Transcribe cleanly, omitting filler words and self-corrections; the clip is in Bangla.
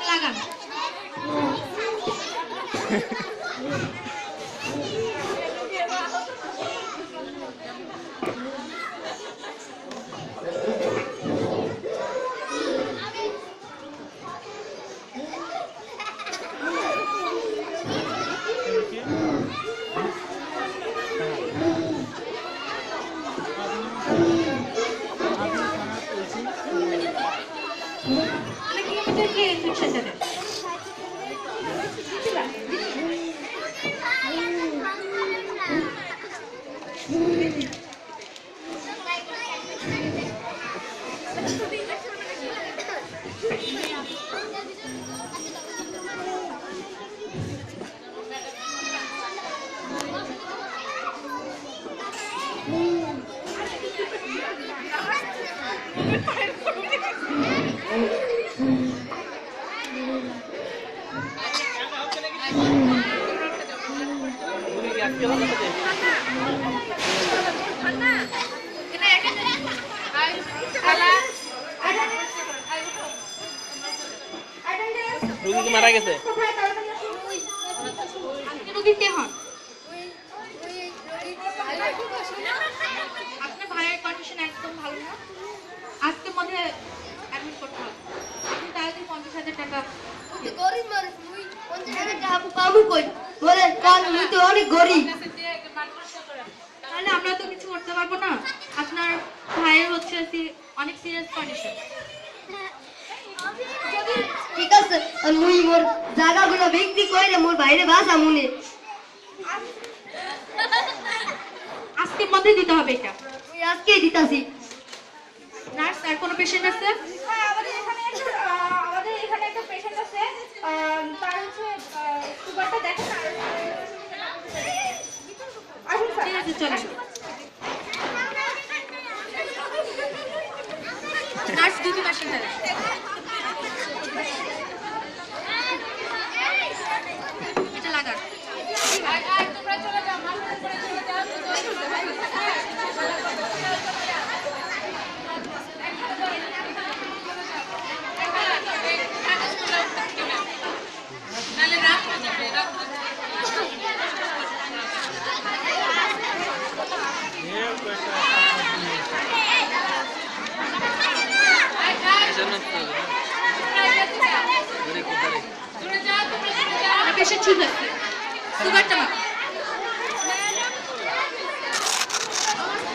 লাগান। রোগী কি মারা গেছে? আপনার ভাইয়ের কন্ডিশন একদম ভালো না, আজকের মধ্যে অ্যাডমিট করতে হবে। আপনি তাহলে 50,000 টাকা গরিব মানুষ, মুই 50,000 টাকা পাবো কই? বলে কাল মুই তো অনেক গরিব। তাহলে আমরা তো কিছু করতে পারবো না। আপনার ভাইয়ের হচ্ছে অনেক সিরিয়াস কন্ডিশন। ঠিক আছে, মুই মোর জায়গাগুলো বিক্রি করে মোর বাইরে বাসা মনে আজকের মধ্যে দিতে হবে এটা। মুই আজকেই দিতাছি। নার্স, আর কোনো পেশেন্ট আছে? হ্যাঁ, আমাদের এখানে একটা পেশেন্ট আছে, তার হচ্ছে সুগারটা দেখেন না। আসুন স্যার। ঠিক আছে, চলেন। নার্স, দুটো পেশেন্ট আছে। এটা লাগান। তোমরা চলে যাও, মাথার উপরে চলে যাও। পেশেন্ট ঠিক আছে, সুগারটা মাপ।